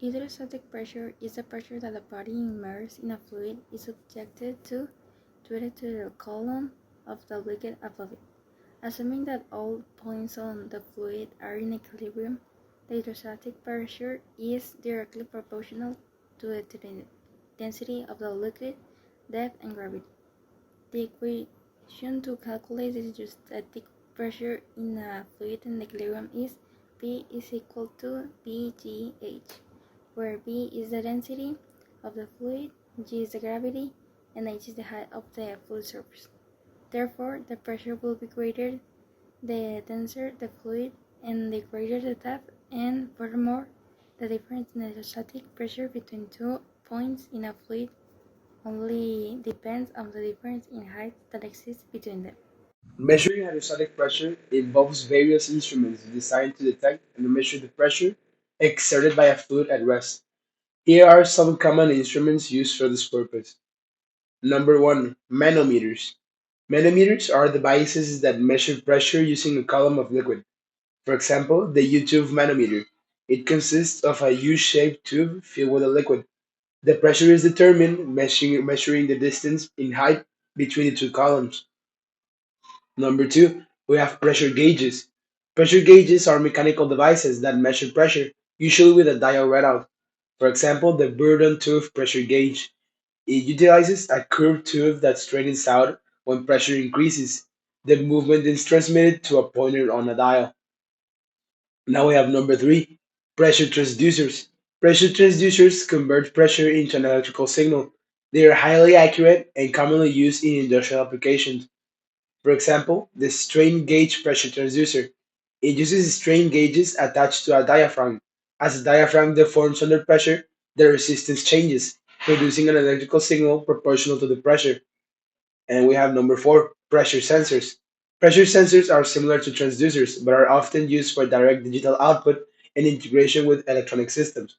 Hydrostatic pressure is the pressure that a body immersed in a fluid is subjected to due to the column of the liquid above it. Assuming that all points on the fluid are in equilibrium, the hydrostatic pressure is directly proportional to the density of the liquid, depth, and gravity. The equation to calculate the hydrostatic pressure in a fluid in equilibrium is P is equal to VGH, where V is the density of the fluid, G is the gravity, and H is the height of the fluid surface. Therefore, the pressure will be greater the denser the fluid and the greater the depth, and furthermore, the difference in the hydrostatic pressure between 2 points in a fluid only depends on the difference in height that exists between them. Measuring hydrostatic pressure involves various instruments designed to detect and measure the pressure exerted by a fluid at rest. Here are some common instruments used for this purpose. Number 1. Manometers. Manometers are devices that measure pressure using a column of liquid. For example, the U-tube manometer. It consists of a U-shaped tube filled with a liquid. The pressure is determined measuring the distance in height between the two columns. Number 2, we have pressure gauges. Pressure gauges are mechanical devices that measure pressure, usually with a dial readout. For example, the Burton tooth pressure gauge. It utilizes a curved tube that straightens out when pressure increases. The movement is transmitted to a pointer on a dial. Now we have number 3, pressure transducers. Pressure transducers convert pressure into an electrical signal. They are highly accurate and commonly used in industrial applications. For example, the strain gauge pressure transducer. It uses strain gauges attached to a diaphragm. As the diaphragm deforms under pressure, the resistance changes, producing an electrical signal proportional to the pressure. And we have number 4, pressure sensors. Pressure sensors are similar to transducers, but are often used for direct digital output and integration with electronic systems.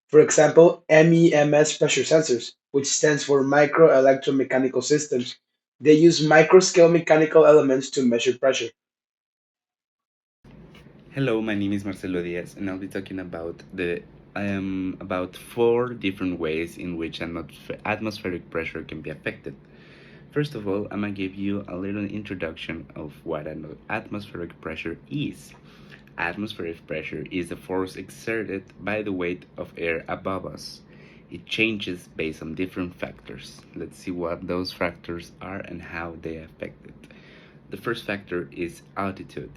For example, MEMS pressure sensors, which stands for micro electromechanical systems. They use microscale mechanical elements to measure pressure. Hello, my name is Marcelo Diaz, and I'll be talking about the about four different ways in which atmospheric pressure can be affected. First of all, I'm gonna give you a little introduction of what an atmospheric pressure is. Atmospheric pressure is the force exerted by the weight of air above us. It changes based on different factors. Let's see what those factors are and how they affect it. The first factor is altitude.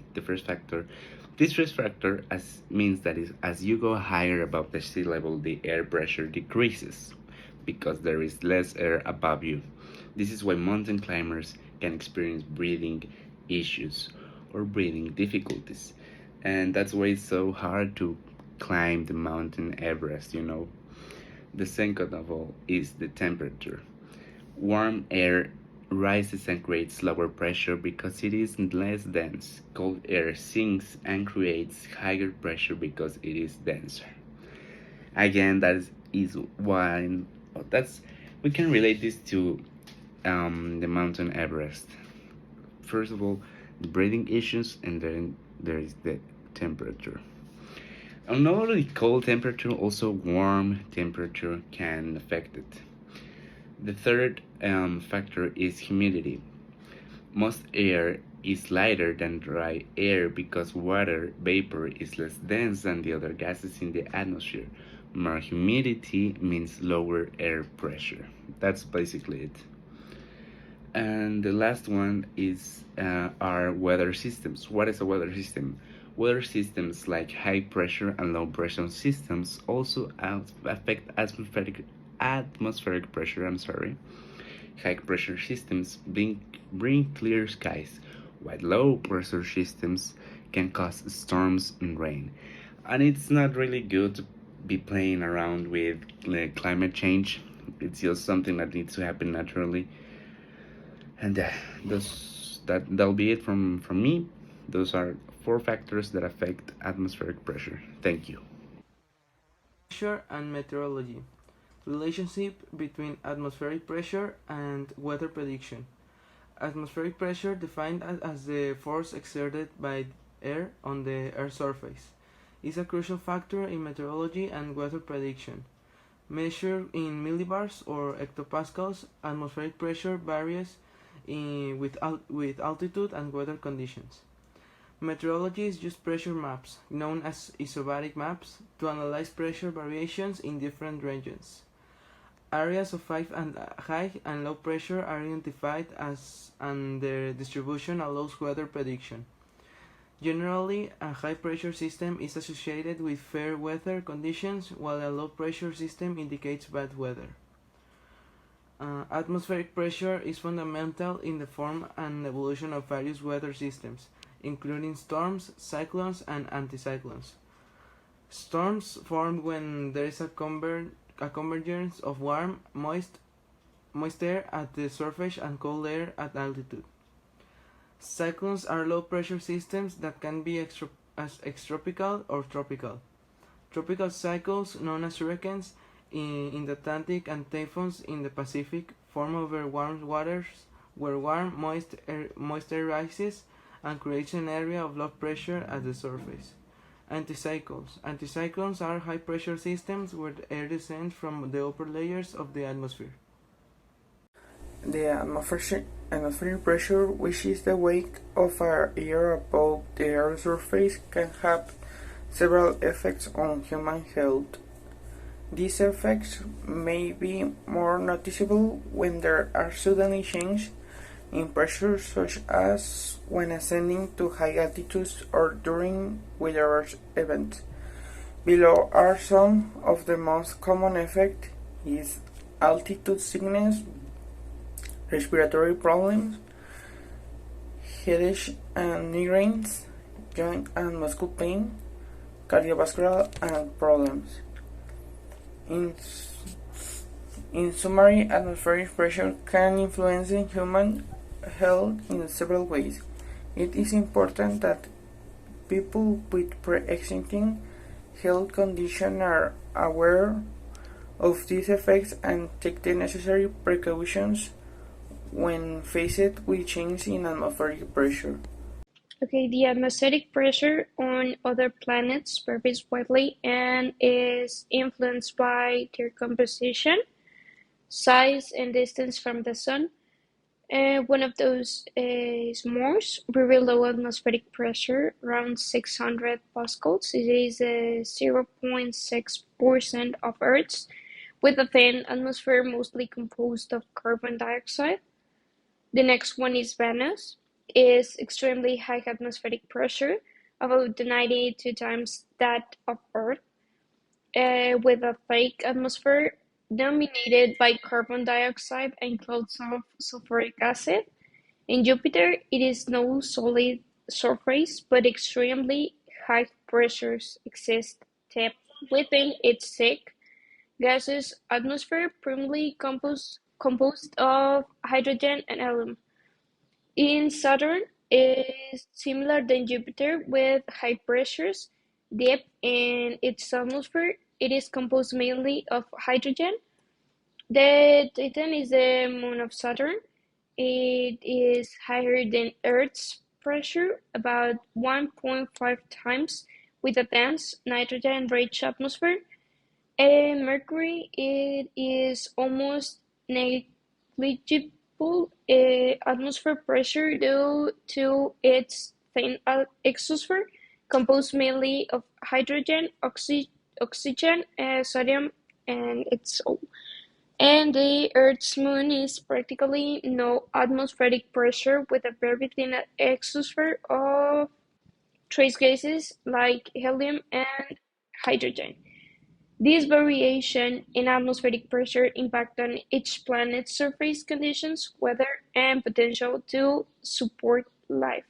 This first factor means that as you go higher above the sea level, the air pressure decreases because there is less air above you. This is why mountain climbers can experience breathing issues or breathing difficulties. And that's why it's so hard to climb the mountain Everest. The second of all is the temperature. Warm air rises and creates lower pressure because it is less dense. Cold air sinks and creates higher pressure because it is denser. Again, is why that's we can relate this to the mountain Everest. First of all, the breathing issues, and then there is the temperature. Not only cold temperature, also warm temperature can affect it. The third factor is humidity. Most air is lighter than dry air because water vapor is less dense than the other gases in the atmosphere. More humidity means lower air pressure. That's basically it. And the last one is our weather systems. What is a weather system? Weather systems like high pressure and low pressure systems also affect atmospheric pressure. I'm sorry. High pressure systems bring clear skies, while low pressure systems can cause storms and rain. And it's not really good to be playing around with climate change. It's just something that needs to happen naturally. And that'll be it from me. Those are four factors that affect atmospheric pressure. Thank you. Pressure and meteorology. Relationship between atmospheric pressure and weather prediction. Atmospheric pressure defined as the force exerted by air on the Earth's surface. is a crucial factor in meteorology and weather prediction. Measured in millibars or hectopascals, atmospheric pressure varies with altitude and weather conditions. Meteorologists use pressure maps, known as isobaric maps, to analyze pressure variations in different regions. Areas of high and low pressure are identified and their distribution allows weather prediction. Generally, a high pressure system is associated with fair weather conditions, while a low pressure system indicates bad weather. Atmospheric pressure is fundamental in the form and evolution of various weather systems, including storms, cyclones, and anticyclones. Storms form when there is a convergence of warm, moist air at the surface and cold air at altitude. Cyclones are low-pressure systems that can be extropical or tropical. Tropical cycles, known as hurricanes in the Atlantic and typhoons in the Pacific, form over warm waters where warm, moist air rises and creates an area of low pressure at the surface. Anticyclones are high-pressure systems where air descends from the upper layers of the atmosphere. The atmospheric pressure, which is the weight of air above the Earth's surface, can have several effects on human health. These effects may be more noticeable when there are sudden changes in pressure, such as when ascending to high altitudes or during weather events. Below are some of the most common effects: is altitude sickness, respiratory problems, headache and migraines, joint and muscle pain, cardiovascular problems. In summary, atmospheric pressure can influence human health in several ways. It is important that people with pre-existing health conditions are aware of these effects and take the necessary precautions when faced with change in atmospheric pressure. Okay, the atmospheric pressure on other planets varies widely and is influenced by their composition, size, and distance from the sun. One of those is Mars, very low atmospheric pressure, around 600 pascals. It is 0.6% of Earth's, with a thin atmosphere mostly composed of carbon dioxide. The next one is Venus, is extremely high atmospheric pressure, about 92 times that of Earth, with a thick atmosphere dominated by carbon dioxide and clouds of sulfuric acid. In Jupiter, it is no solid surface, but extremely high pressures exist deep within its thick, gaseous atmosphere, primarily composed of hydrogen and helium. In Saturn, it is similar than Jupiter with high pressures. Deep in its atmosphere, it is composed mainly of hydrogen. The Titan is the moon of Saturn. It is higher than Earth's pressure, about 1.5 times, with a dense nitrogen-rich atmosphere. In Mercury, it is almost negligible atmosphere pressure due to its thin exosphere, composed mainly of hydrogen, oxygen, sodium, and its all. And the Earth's moon is practically no atmospheric pressure with a very thin exosphere of trace gases like helium and hydrogen. This variation in atmospheric pressure impact on each planet's surface conditions, weather, and potential to support life.